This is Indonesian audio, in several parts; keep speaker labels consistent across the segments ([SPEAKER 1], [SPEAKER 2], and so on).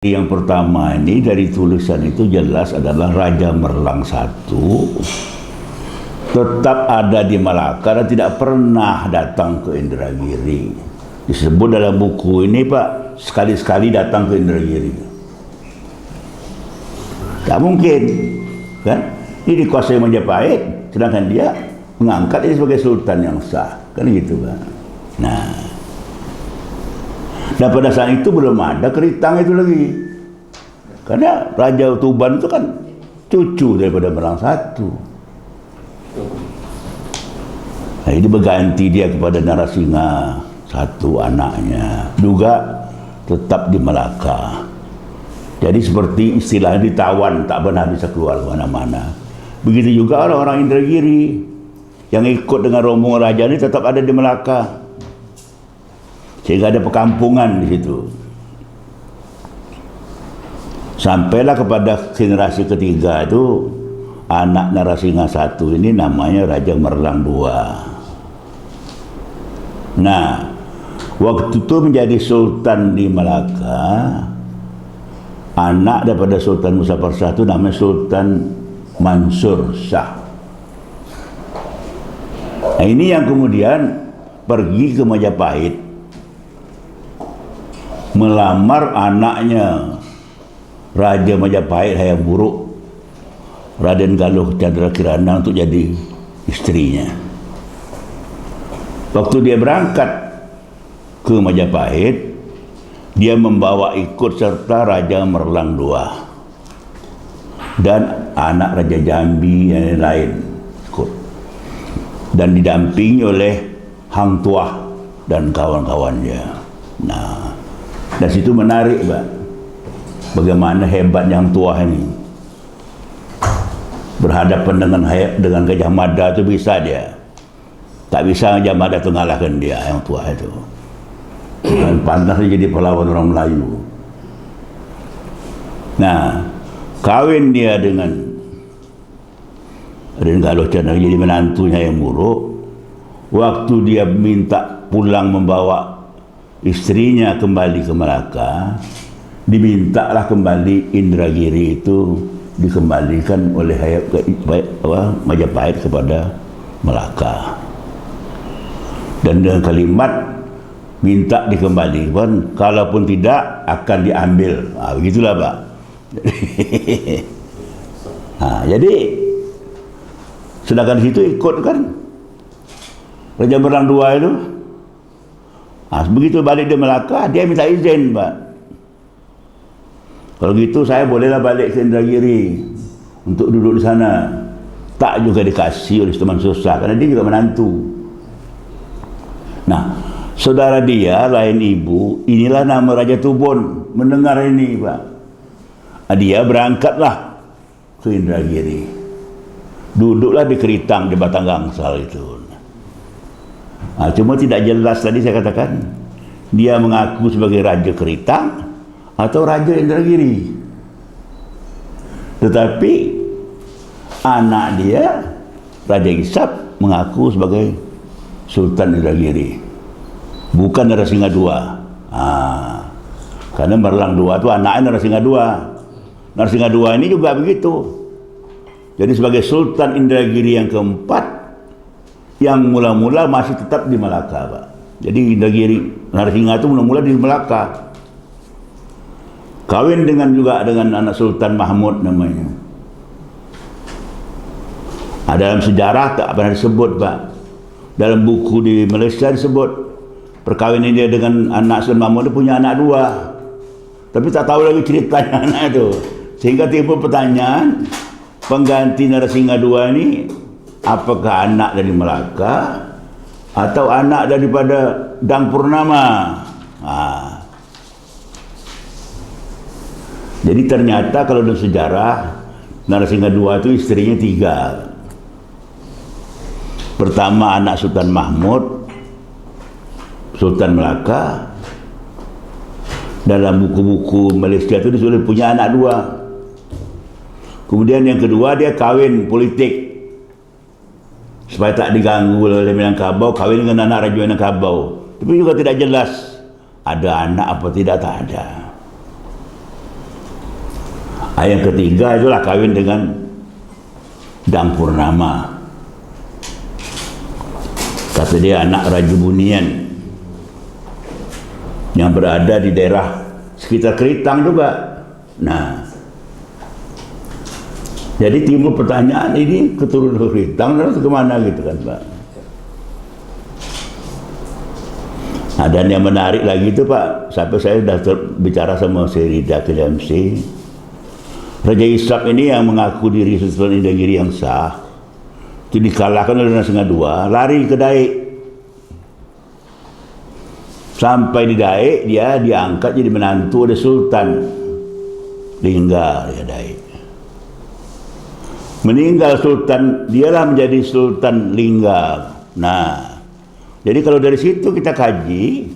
[SPEAKER 1] Yang pertama ini dari tulisan itu jelas adalah Raja Merlang I tetap ada di Malaka dan tidak pernah datang ke Indragiri. Disebut dalam buku ini, Pak, sekali-sekali datang ke Indragiri. Tak mungkin, kan? Ini dikuasai Majapahit, sedangkan dia mengangkat ini sebagai sultan yang sah, kan gitu, Pak. Nah, dan pada saat itu belum ada Keritang itu lagi, karena Raja Tuban itu kan cucu daripada Merlang I. Nah, ini berganti dia kepada Narasingha I, anaknya juga tetap di Malaka. Jadi seperti istilahnya ditawan, tak pernah bisa keluar kemana-mana. Begitu juga orang-orang Indragiri yang ikut dengan rombongan raja ini tetap ada di Malaka, sehingga ada perkampungan di situ. Sampailah kepada generasi ketiga itu, anak Narasingha I ini namanya Raja Merlang II. Nah, waktu itu menjadi sultan di Malaka, anak daripada Sultan Muzaffar Shah itu namanya Sultan Mansur Shah. Nah, ini yang kemudian pergi ke Majapahit melamar anaknya Raja Majapahit Hayam Wuruk, Raden Galuh Chandra Kirana, untuk jadi istrinya. Waktu dia berangkat ke Majapahit, dia membawa ikut serta Raja Merlang II dan anak Raja Jambi yang lain ikut, dan didampingi oleh Hang Tuah dan kawan-kawannya. Nah, dari situ menarik, Pak, bagaimana hebatnya Hang Tuah ini. Berhadapan dengan Gajah Mada itu bisa dia. Tak bisa Gajah Mada itu ngalahkan dia, Hang Tuah itu. Dan pantas jadi pahlawan orang Melayu. Nah, kawin dia dengan Galuh Chandra jadi menantunya yang buruk. Waktu dia minta pulang membawa istrinya kembali ke Malaka, dimintalah kembali Indragiri itu dikembalikan oleh Majapahit kepada Malaka, dan dengan kalimat minta dikembalikan, kalaupun tidak akan diambil. Nah, begitulah, Pak. Nah, jadi sedangkan di situ ikut kan Raja Merlang II itu. Nah, begitu balik di Malaka, dia minta izin, Pak. Kalau gitu saya bolehlah balik ke Indragiri untuk duduk di sana. Tak juga dikasih oleh teman susah, karena dia juga menantu. Nah, saudara dia lain ibu, inilah nama Raja Tubun, mendengar ini, Pak. Dia berangkatlah ke Indragiri, duduklah di Keritang, di Batang Gangsal itu. Nah, cuma tidak jelas tadi saya katakan, dia mengaku sebagai Raja Keritang atau Raja Indragiri. Tetapi anak dia, Raja Isap, mengaku sebagai Sultan Indragiri, bukan Narasingha II. Karena Merlang II itu anaknya Narasingha II. Narasingha II ini juga begitu. Jadi sebagai Sultan Indragiri yang keempat, yang mula-mula masih tetap di Malaka, Pak. Jadi Indragiri Narasingha itu mula-mula di Malaka. Kawin juga dengan anak Sultan Mahmud namanya. Dalam sejarah tak pernah disebut, Pak. Dalam buku di Malaysia disebut perkawinan dia dengan anak Sultan Mahmud, dia punya anak 2. Tapi tak tahu lagi ceritanya anak itu. Sehingga timbul pertanyaan, pengganti Narasingha II ini apakah anak dari Malaka atau anak daripada Dang Purnama? Jadi ternyata kalau dalam sejarah Narasingha II itu istrinya 3. Pertama anak Sultan Mahmud, Sultan Melaka. Dalam buku-buku Malaysia itu disuruh punya anak 2. Kemudian yang kedua dia kawin politik supaya tak diganggu oleh Minangkabau, kawin dengan anak Raja Minangkabau. Tapi juga tidak jelas ada anak apa tidak, tak ada. Yang ketiga itulah kawin dengan Dang Purnama. Kata dia anak Raja Bunian yang berada di daerah sekitar Keritang juga. Nah, jadi timbul pertanyaan, ini keturunan Keritang terus kemana gitu kan Pak. Nah, dan yang menarik lagi itu Pak, sampai saya sudah bicara sama Serida KMC, Raja Ishak ini yang mengaku diri Sultan Indragiri yang sah, itu dikalahkan oleh Nasengah II, lari ke Daik. Sampai di Daik, dia diangkat jadi menantu oleh Sultan Lingga di Daik. Meninggal Sultan, dialah menjadi Sultan Lingga. Nah, jadi kalau dari situ kita kaji,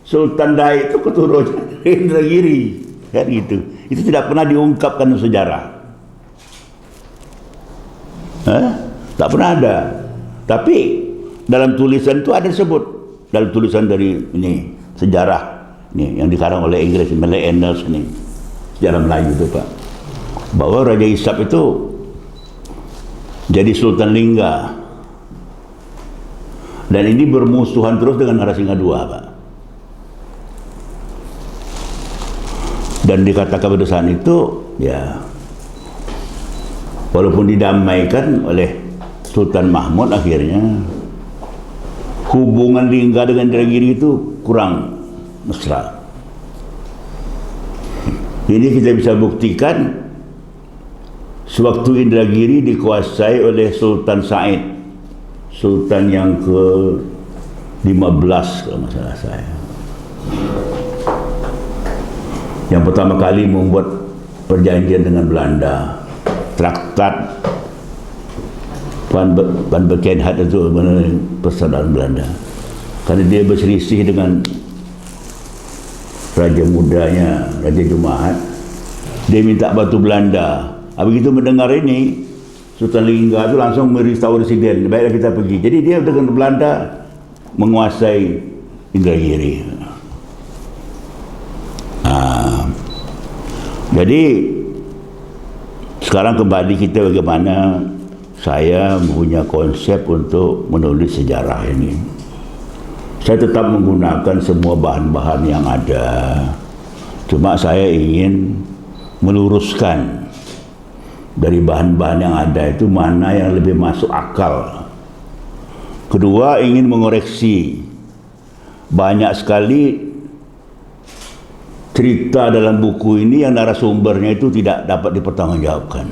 [SPEAKER 1] Sultan Daik itu keturunan Indragiri, kan gitu. Itu tidak pernah diungkapkan dalam sejarah. Tak pernah ada. Tapi dalam tulisan itu ada disebut, dalam tulisan dari ini sejarah ini yang dikarang oleh Inggris, Malay Annals ini, sejarah Melayu itu Pak, bahwa Raja Ishak itu jadi Sultan Lingga, dan ini bermusuhan terus dengan Narasingha II Pak. Dan dikatakan pada saat itu, ya, walaupun didamaikan oleh Sultan Mahmud, akhirnya hubungan Lingga dengan Indragiri itu kurang mesra. Ini kita bisa buktikan sewaktu Indragiri dikuasai oleh Sultan Said, Sultan yang ke-15 kalau masalah saya, yang pertama kali membuat perjanjian dengan Belanda, Traktat Van Bekenhat itu persaudaraan Belanda, karena dia berselisih dengan raja mudanya, Raja Jumahat. Dia minta batu Belanda. Begitu mendengar ini, Sultan Lingga itu langsung merestau residen, baiklah kita pergi. Jadi dia dengan Belanda menguasai Indragiri. Jadi sekarang kembali kita bagaimana saya punya konsep untuk menulis sejarah ini. Saya tetap menggunakan semua bahan-bahan yang ada, cuma saya ingin meluruskan dari bahan-bahan yang ada itu mana yang lebih masuk akal. Kedua, ingin mengoreksi banyak sekali cerita dalam buku ini yang narasumbernya itu tidak dapat dipertanggungjawabkan.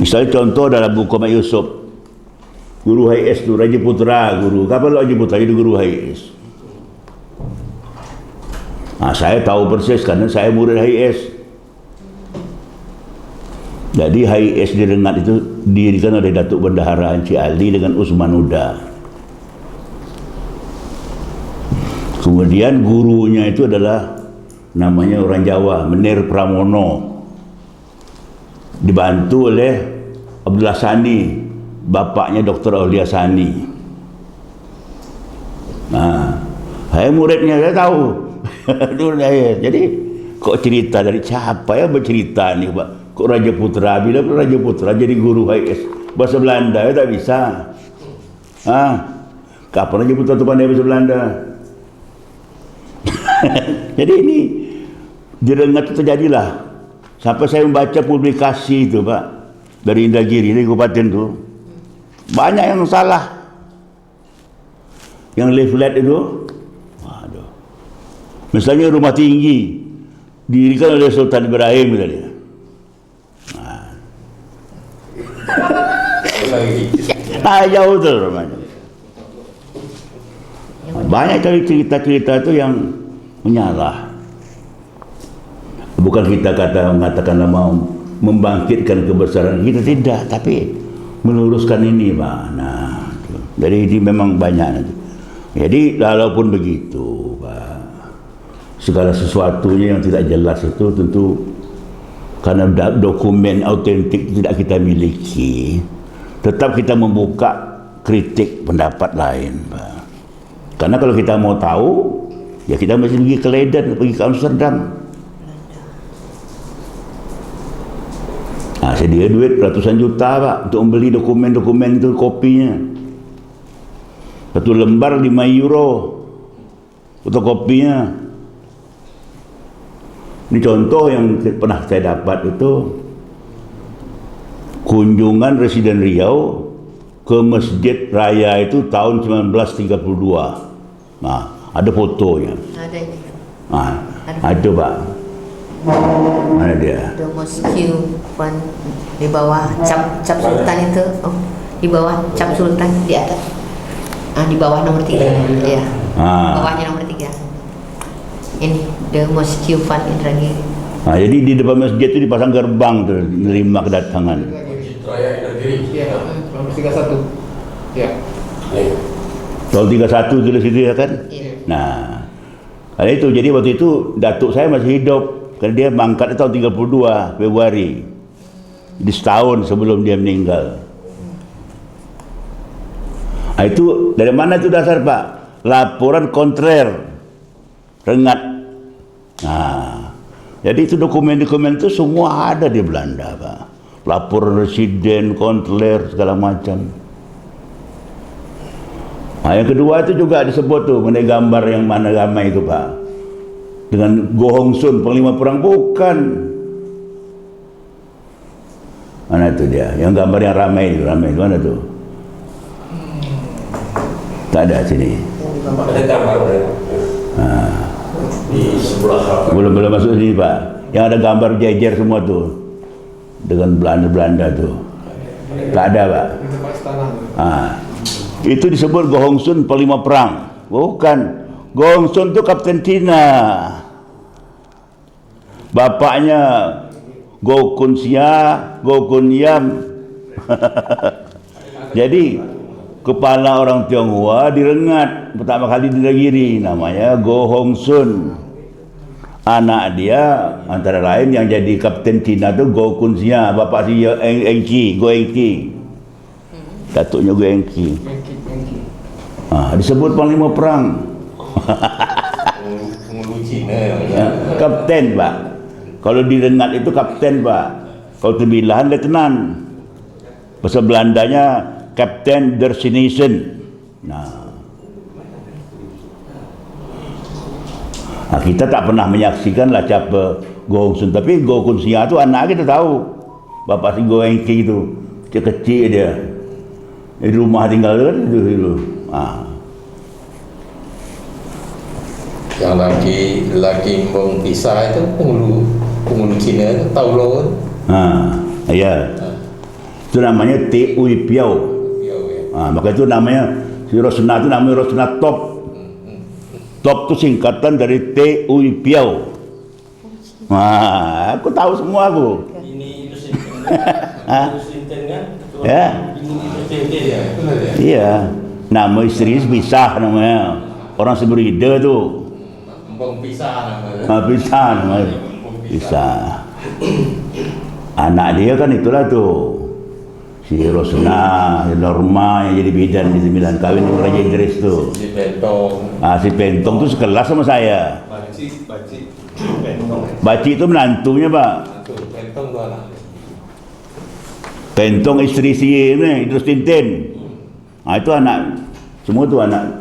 [SPEAKER 1] Misalnya contoh dalam buku Mak Yusuf, Guru HIS itu Raja Putra, guru. Kapan lo Raja Putra jadi guru HIS? Nah, saya tahu persis karena saya murid HIS. Jadi HIS di Rengat itu didirikan oleh Datuk Bendahara Encik Ali dengan Usman Uda. Kemudian gurunya itu adalah namanya orang Jawa, Menir Pramono, dibantu oleh Abdullah Sani, bapaknya Dr. Aulia Sani. Nah, saya muridnya, saya tahu. Jadi kok cerita dari siapa ya bercerita nih Pak? Kok Raja Putra, bila Raja Putra jadi guru HIS bahasa Belanda, ya tak bisa. Kapan Raja Putra itu pandai bahasa Belanda? Jadi ini di Rengat itu terjadilah, sampai saya membaca publikasi itu Pak dari Indragiri, dari Kabupaten itu banyak yang salah, yang leaflet itu. Waduh. Misalnya rumah tinggi didirikan oleh Sultan Ibrahim misalnya. Jauh tuh rumahnya. Banyak kali cerita-cerita itu yang menyalah. Bukan kita mengatakan mau membangkitkan kebesaran kita, tidak, tapi meluruskan ini Pak. Nah, jadi ini memang banyak. Jadi walaupun begitu Pak, segala sesuatunya yang tidak jelas itu tentu karena dokumen autentik tidak kita miliki, tetap kita membuka kritik pendapat lain Pak. Karena kalau kita mau tahu, ya kita mesti pergi ke Leiden, pergi ke Amsterdam. Sedia duit ratusan juta Pak untuk membeli dokumen-dokumen itu, kopinya. Satu lembar 5 euro fotokopinya. Ini contoh yang pernah saya dapat itu, kunjungan Residen Riau ke Masjid Raya itu tahun 1932. Nah, ada fotonya.
[SPEAKER 2] Ada ini.
[SPEAKER 1] Ada Pak. Mana dia?
[SPEAKER 2] The Mosque Fund di bawah cap Sultan itu. Oh, di bawah cap Sultan di atas. Di bawah nomor 3. Iya. Bawahnya nomor 3. Ini The Mosque Fund Indragiri.
[SPEAKER 1] Jadi di depan masjid itu dipasang gerbang tuh, menerima kedatangan.
[SPEAKER 3] Raya Indragiri. Iya, nomor 31. Iya.
[SPEAKER 1] Tahun 31 tulis itu ya kan?
[SPEAKER 2] Iya.
[SPEAKER 1] Nah, karena itu, jadi waktu itu datuk saya masih hidup, karena dia mangkat tahun 32 Februari. Di setahun sebelum dia meninggal. Itu dari mana itu dasar Pak? Laporan kontrer Rengat. Jadi itu dokumen-dokumen itu semua ada di Belanda Pak. Laporan residen, kontrer, segala macam. Yang kedua itu juga disebut tuh mengenai gambar yang mana ramai itu Pak, dengan Go Hong Sun, panglima perang. Bukan. Mana itu dia? Yang gambar yang ramai itu mana tuh? Tak ada sini.
[SPEAKER 3] Ada gambar di sebelah
[SPEAKER 1] Belum masuk sini Pak. Yang ada gambar jejer semua tuh dengan Belanda tuh. Tak ada Pak. Itu disebut Go Hong Sun panglima perang. Bukan. Go Hong Sun itu Kapten Cina. Bapaknya Go Kun Sia, Go Kun Yam. Jadi kepala orang Tionghoa di Rengat pertama kali di Indragiri, namanya Go Hong Sun. Anak dia antara lain yang jadi Kapten Cina itu Go Kun Sia, bapak si Engki, Go Engki. Datuknya Go Engki. Disebut panglima perang.
[SPEAKER 3] Pengulu Cina ya.
[SPEAKER 1] Kapten Pak. Kalau di Rengat itu kapten Pak. Kalau Tembilahan letnan. Bahasa Belandanya Kapten der Sinisen. Kita tak pernah menyaksikan lah siapa Go Hong Sun, tapi Go Kun Sia itu anak kita tahu. Bapak si Go Engki itu kecil dia. Di rumah tinggal kan itu.
[SPEAKER 3] Yang laki Mbong Pisah itu pengulu Cina itu Taulo.
[SPEAKER 1] Iya. Itu namanya T.U.I. Piao. Maka itu namanya si Rosna itu namanya Rosna Top. Top itu singkatan dari T.U.I. Piao. Aku tahu semua aku.
[SPEAKER 4] Ini Sinten kan?
[SPEAKER 1] Ya.
[SPEAKER 4] Ini
[SPEAKER 1] Iya. Nama istri pisah namanya. Orang Seberida tu.
[SPEAKER 3] Mbong Pisah namanya.
[SPEAKER 1] Pisah namanya. Pisah. Anak dia kan itulah tu. Si Rosna, si Norma yang jadi bidan di 9 kawin dengan Raja Idris tu.
[SPEAKER 3] Si Bentong.
[SPEAKER 1] Si Pentong tu sekelas sama saya. Baci itu menantunya Pak.
[SPEAKER 3] Bentong tu anak.
[SPEAKER 1] Pentong istri si ini, Idrus Tintin. Itu anak. Semua tu anak.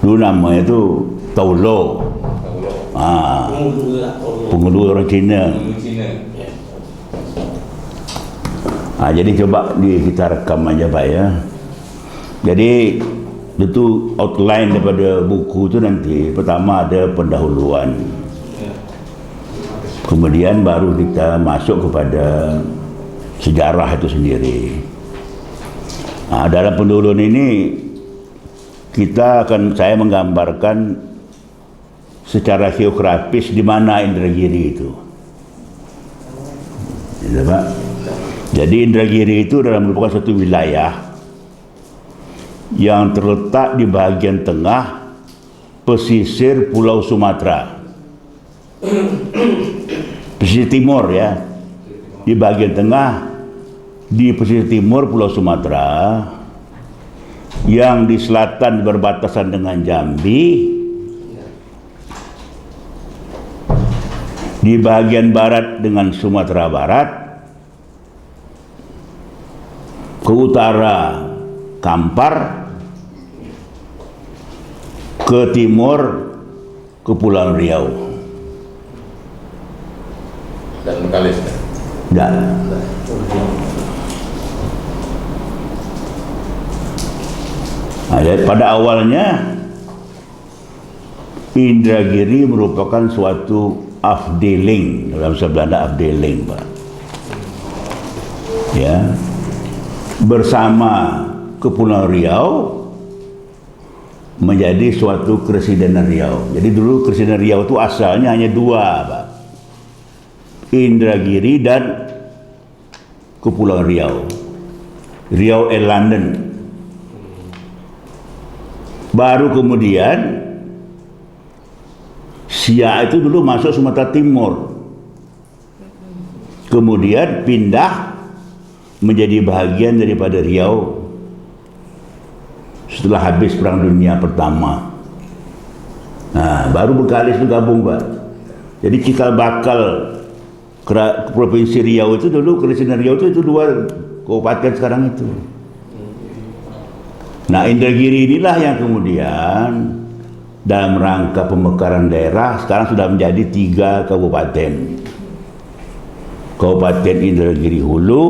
[SPEAKER 1] Dulu namanya tu Taulo. Pengulu orang Cina. Jadi coba kita rekam aja Pak ya. Jadi itu outline daripada buku tu nanti. Pertama ada pendahuluan. Kemudian baru kita masuk kepada sejarah itu sendiri. Dalam pendahuluan ini saya menggambarkan secara geografis di mana Indragiri itu. Ya, Pak. Jadi Indragiri itu merupakan satu wilayah yang terletak di bagian tengah pesisir Pulau Sumatera. Pesisir timur ya. Di bagian tengah di pesisir timur Pulau Sumatera, yang di selatan berbatasan dengan Jambi, Di bagian barat dengan Sumatera Barat, ke utara Kampar, ke timur Kepulauan Riau.
[SPEAKER 3] Dan Bengkalis.
[SPEAKER 1] Dan pada awalnya Indragiri merupakan suatu afdeling, dalam bahasa Belanda afdeling, Pak. Ya, bersama Kepulauan Riau menjadi suatu Kresidenan Riau. Jadi dulu Kresidenan Riau itu asalnya hanya dua, Pak. Indragiri dan Kepulauan Riau. Riau and London. Baru kemudian Siak itu dulu masuk Sumatera Timur. Kemudian pindah menjadi bagian daripada Riau setelah habis Perang Dunia Pertama. Nah, baru Bengkalis itu gabung, Pak. Jadi cikal bakal Provinsi Riau itu dulu, Kresidenan Riau itu dua kabupaten sekarang itu. Nah, Indragiri inilah yang kemudian dalam rangka pemekaran daerah sekarang sudah menjadi 3 kabupaten. Kabupaten Indragiri Hulu,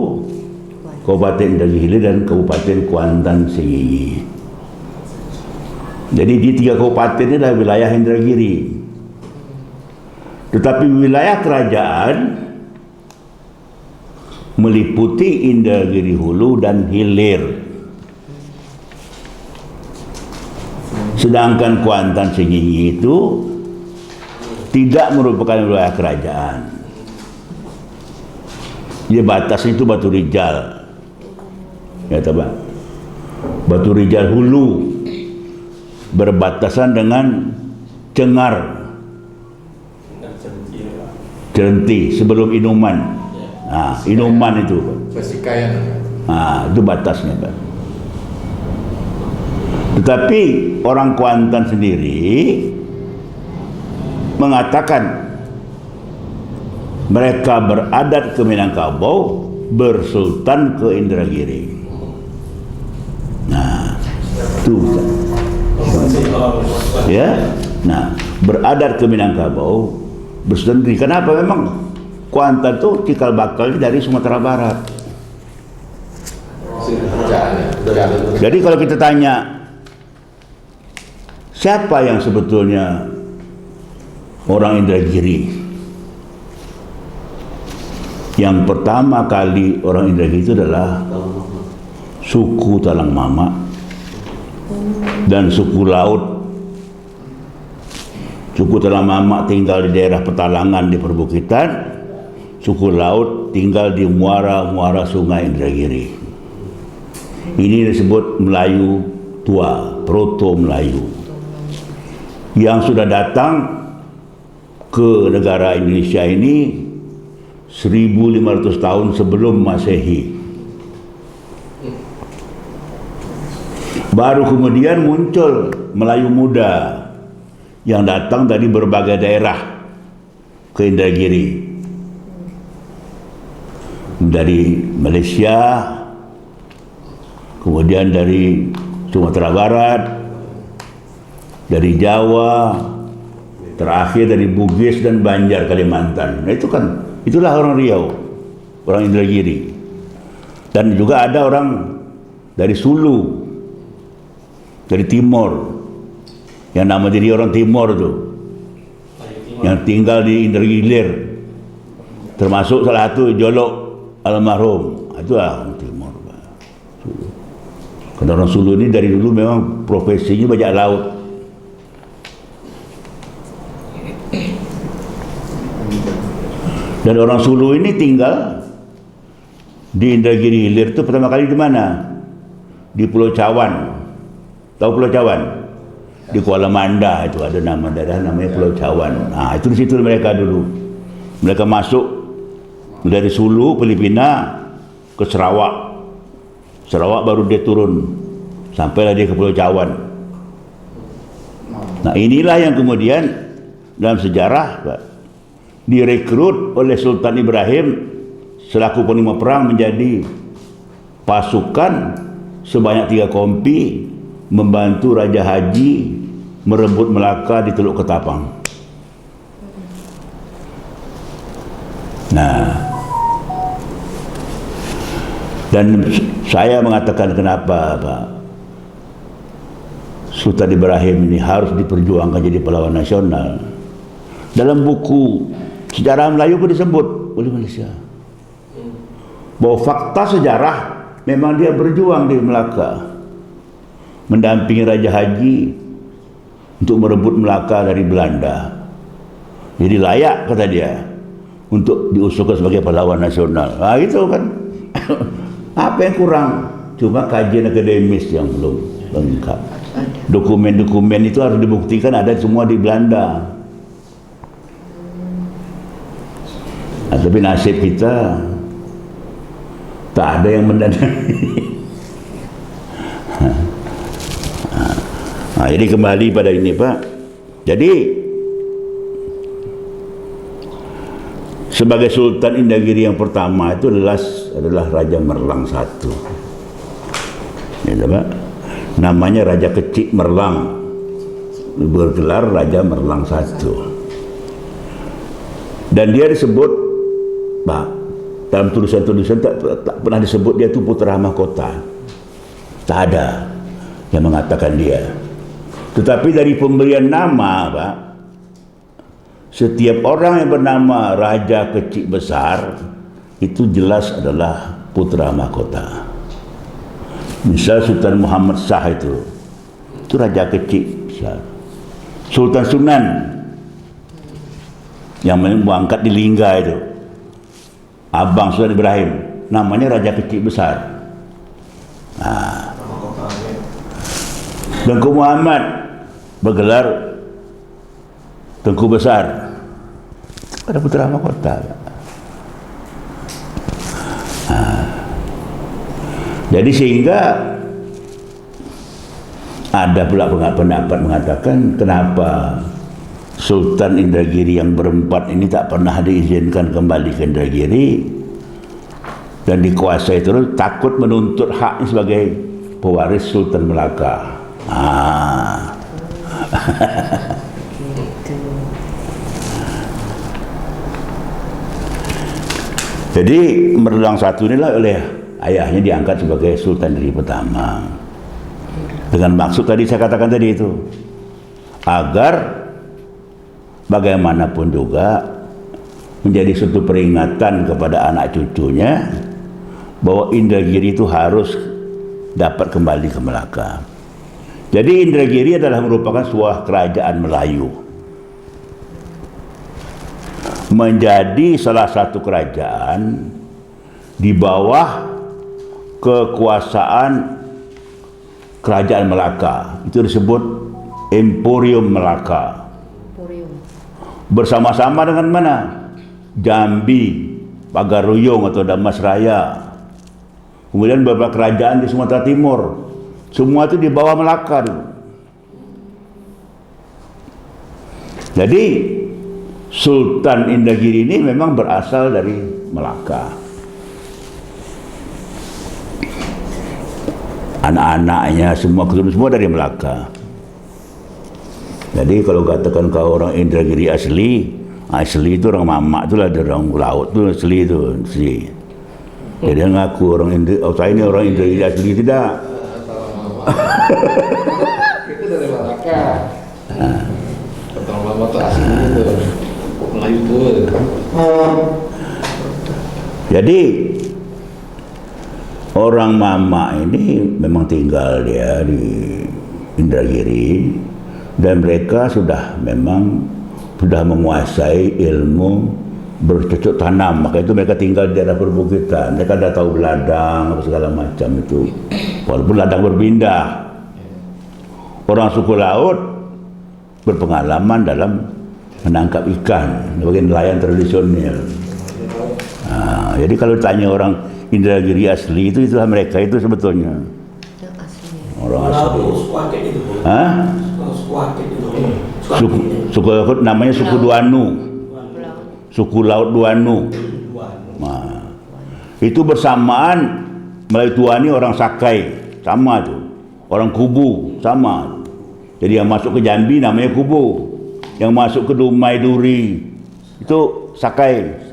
[SPEAKER 1] Kabupaten Indragiri Hilir, dan Kabupaten Kuantan Sengingi. Jadi di 3 kabupaten ini adalah wilayah Indragiri. Tetapi wilayah kerajaan meliputi Indragiri Hulu dan Hilir. Sedangkan Kuantan Sengingi itu tidak merupakan wilayah kerajaan. Dia batasnya itu Batu Rijal. Ya, Pak. Batu Rijal Hulu berbatasan dengan Cengar, Cerenti sebelum Inuman. Nah, Inuman itu, Pak.
[SPEAKER 3] Pesikayan.
[SPEAKER 1] Nah, itu batasnya, Pak. Tetapi orang Kuantan sendiri mengatakan mereka beradat ke Minangkabau, bersultan ke Indragiri. Nah, itu ya. Nah, beradat ke Minangkabau, bersultan. Kenapa? Memang Kuantan itu cikal bakalnya dari Sumatera Barat. Jadi kalau kita tanya siapa yang sebetulnya orang Indragiri, yang pertama kali orang Indragiri itu adalah suku Talang Mama dan suku Laut. Suku Talang Mama tinggal di daerah Petalangan di perbukitan, suku Laut tinggal di muara-muara sungai Indragiri. Ini disebut Melayu tua, Proto Melayu, yang sudah datang ke negara Indonesia ini 1500 tahun sebelum Masehi. Baru kemudian muncul Melayu muda yang datang dari berbagai daerah ke Indragiri, dari Malaysia, kemudian dari Sumatera Barat, dari Jawa, terakhir dari Bugis dan Banjar Kalimantan. Nah, itulah orang Riau, orang Indragiri. Dan juga ada orang dari Sulu, dari timur, yang nama jadi orang timur itu, yang tinggal di Indragiri Hilir, termasuk salah satu Jolok almarhum. Itulah orang timur. Karena orang Sulu ini dari dulu memang profesinya bajak laut. Dan orang Sulu ini tinggal di Indragiri Hilir itu pertama kali di mana? Di Pulau Cawan. Tahu Pulau Cawan? Di Kuala Manda itu ada nama daerah namanya Pulau Cawan. Nah, itu di situ mereka dulu. Mereka masuk dari Sulu, Filipina ke Sarawak. Sarawak baru dia turun, sampailah dia ke Pulau Cawan. Nah, inilah yang kemudian dalam sejarah, Pak, direkrut oleh Sultan Ibrahim selaku panglima perang menjadi pasukan sebanyak 3 kompi membantu Raja Haji merebut Melaka di Teluk Ketapang. Nah, dan saya mengatakan kenapa Pak Sultan Ibrahim ini harus diperjuangkan jadi pahlawan nasional. Dalam buku sejarah Melayu pun disebut oleh Malaysia bahwa fakta sejarah memang dia berjuang di Melaka, mendampingi Raja Haji untuk merebut Melaka dari Belanda. Jadi layak, kata dia, untuk diusulkan sebagai pahlawan nasional. Nah itu kan apa yang kurang? Cuma kajian akademis yang belum lengkap. Dokumen-dokumen itu harus dibuktikan ada semua di Belanda. Nah, tapi nasib kita tak ada yang mendanai. Nah, jadi kembali pada ini Pak. Jadi sebagai Sultan Indagiri yang pertama itu adalah Raja Merlang I. Ya, Pak. Namanya Raja Kecik Merlang, bergelar Raja Merlang I. Dan dia disebut, Pak, dalam tulisan-tulisan tak pernah disebut dia itu putra mahkota. Tak ada yang mengatakan dia. Tetapi dari pemberian nama, Pak, setiap orang yang bernama Raja Kecik Besar itu jelas adalah putra mahkota. Misal Sultan Muhammad Shah itu Raja Kecik Besar. Sultan Sunan yang berangkat di Lingga itu, abang Sultan Ibrahim, namanya Raja Kecik Besar. Nah, Tengku Muhammad bergelar Tengku Besar, ada putra mahkota. Jadi sehingga ada pula pendapat mengatakan kenapa Sultan Indragiri yang berempat ini tak pernah diizinkan kembali ke Indragiri dan dikuasai terus, takut menuntut haknya sebagai pewaris Sultan Melaka. Jadi Merlang I inilah oleh ayahnya diangkat sebagai Sultan dari pertama, dengan maksud tadi saya katakan tadi itu, agar bagaimanapun juga menjadi suatu peringatan kepada anak cucunya bahwa Indragiri itu harus dapat kembali ke Melaka. Jadi Indragiri adalah merupakan sebuah kerajaan Melayu, menjadi salah satu kerajaan di bawah kekuasaan kerajaan Melaka. Itu disebut Emporium Melaka. Bersama-sama dengan mana? Jambi, Pagaruyung atau Damasraya. Kemudian beberapa kerajaan di Sumatera Timur. Semua itu di bawah Melaka dulu. Jadi Sultan Indragiri ini memang berasal dari Melaka. Anak-anaknya semua dari Melaka. Jadi kalau katakan kau orang Indragiri asli itu orang mamak itulah, ada orang laut tu asli tu. Jadi ngaku orang saya ini orang Indragiri asli, tidak.
[SPEAKER 3] Itu dari Melaka. Orang lama tu asli itu Melayu tu.
[SPEAKER 1] Jadi orang Mama ini memang tinggal dia di Indragiri dan mereka memang sudah menguasai ilmu bercocok tanam. Maka itu mereka tinggal di daerah perbukitan. Mereka dah tahu ladang apa segala macam itu. Walaupun ladang berpindah. Orang suku laut berpengalaman dalam menangkap ikan sebagai nelayan tradisional. Jadi kalau tanya orang Indragiri asli itulah mereka itu sebetulnya orang asli. Suku namanya suku Duanu. suku Laut Duanu. Nah, itu bersamaan Melayu Tua ni orang Sakai, sama tu. Orang Kubu, sama. Jadi yang masuk ke Jambi namanya Kubu. Yang masuk ke Dumai Duri itu Sakai.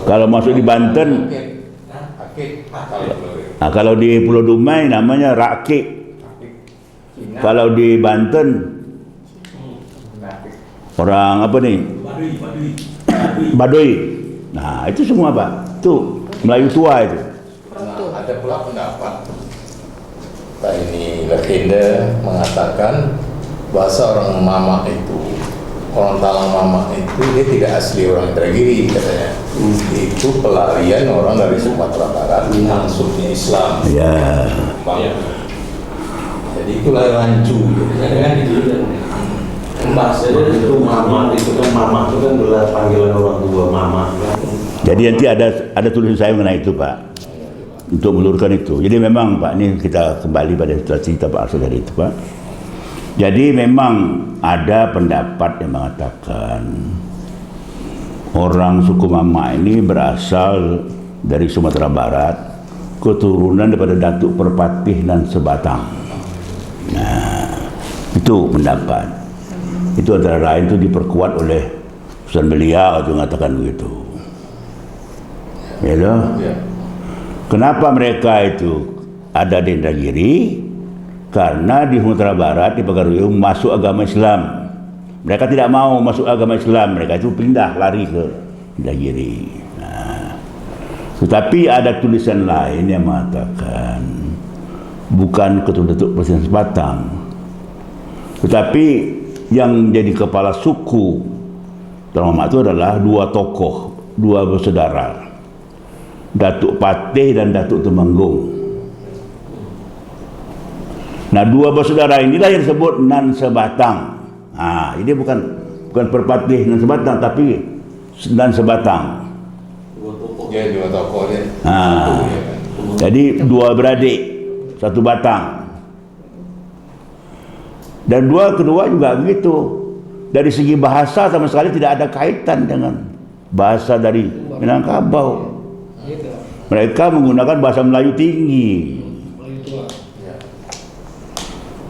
[SPEAKER 1] Kalau masuk di Banten, kalau di Pulau Dumai namanya Rakik. Kalau di Banten orang apa ni? Baduy. Nah, itu semua Pak. Itu Melayu tua itu.
[SPEAKER 3] Nah, ada pula pendapat ini legenda mengatakan bahasa orang Mamak itu, orang Talang Mamak itu dia tidak asli orang Indragiri katanya. Itu pelarian orang dari Sumatera Barat langsung ke Islam.
[SPEAKER 1] Ya.
[SPEAKER 3] Jadi itulah rancu.
[SPEAKER 4] Kan itu bahasa itu mama, itu kan mama itu kan gelar panggilan orang tua mama.
[SPEAKER 1] Jadi nanti ada tulisan saya mengenai itu Pak, untuk meluruskan itu. Jadi memang Pak, ini kita kembali pada cerita Pak Arsul dari itu Pak. Jadi memang ada pendapat yang mengatakan orang suku Mama ini berasal dari Sumatera Barat, keturunan daripada Datuk Perpatih dan Sebatang. Nah, itu pendapat. Itu antara lain itu diperkuat oleh Ustaz Belia itu mengatakan begitu. Ya loh. Kenapa mereka itu ada di Indragiri? Karena di Sumatera Barat, di Pagaruyung masuk agama Islam. Mereka tidak mau masuk agama Islam, mereka itu pindah lari ke Indragiri. Nah, tetapi ada tulisan lain yang mengatakan bukan keturunan Datuk Presiden Sebatang, tetapi yang jadi kepala suku Talang Mamak itu adalah dua tokoh, dua bersaudara, Datuk Patih dan Datuk Temanggung. Nah, dua bersaudara inilah yang disebut Nan Sebatang. Ini bukan Perpatih Nan Sebatang, tapi Nan Sebatang.
[SPEAKER 3] Ya, dua tokoh dia.
[SPEAKER 1] Jadi dua beradik, satu batang. Dan kedua juga begitu. Dari segi bahasa sama sekali tidak ada kaitan dengan bahasa dari Minangkabau. Mereka menggunakan bahasa Melayu tinggi.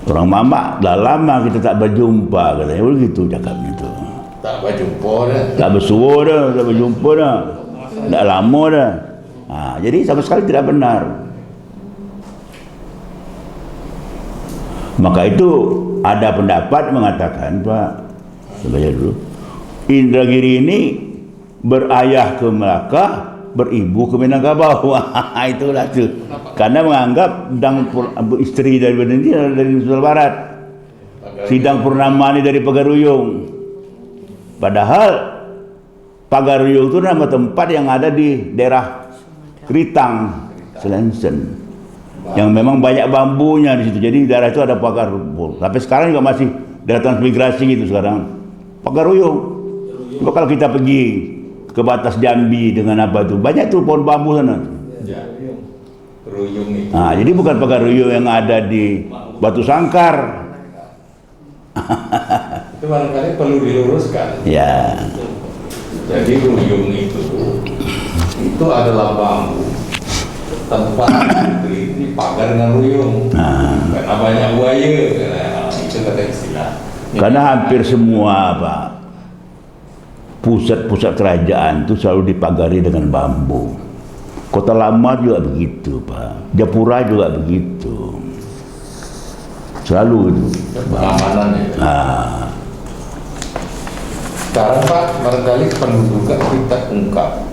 [SPEAKER 1] Orang Mamak dah lama kita tak berjumpa, katanya begitu cakapnya tu.
[SPEAKER 3] Tak berjumpa dah.
[SPEAKER 1] Tak bersua dah, tak berjumpa dah. Tak lama dah. Jadi sama sekali tidak benar. Maka itu ada pendapat mengatakan, Pak, saya baca dulu, Indragiri ini berayah ke Melaka, beribu ke Minangkabau. Itulah tu. Karena menganggap isteri dari ini dari Nusa Barat, Sidang Purnama ini dari Pagaruyung. Padahal Pagaruyung itu nama tempat yang ada di daerah Keritang, Selensen, yang memang banyak bambunya di situ. Jadi daerah itu ada pagar rumput. Sampai sekarang juga masih daerah transmigrasi itu sekarang. Pagaruyung. Coba kalau kita pergi ke batas Jambi dengan apa itu, banyak tuh pohon bambu sana.
[SPEAKER 3] Ya. Ruyung itu.
[SPEAKER 1] Jadi bukan Pagaruyung yang ada di Batu Sangkar.
[SPEAKER 3] Itu barangkali perlu diluruskan.
[SPEAKER 1] Ya.
[SPEAKER 3] Jadi ruyung itu adalah bambu. Tempat ini pagar dengan ruyung. Karena banyak buaya, itu kata istilah.
[SPEAKER 1] Karena hampir semua Pak, pusat-pusat kerajaan itu selalu dipagari dengan bambu. Kota Lama juga begitu Pak, Japura juga begitu, selalu itu
[SPEAKER 3] Pengamanan ya. Sekarang Pak, barangkali perlu juga kita ungkap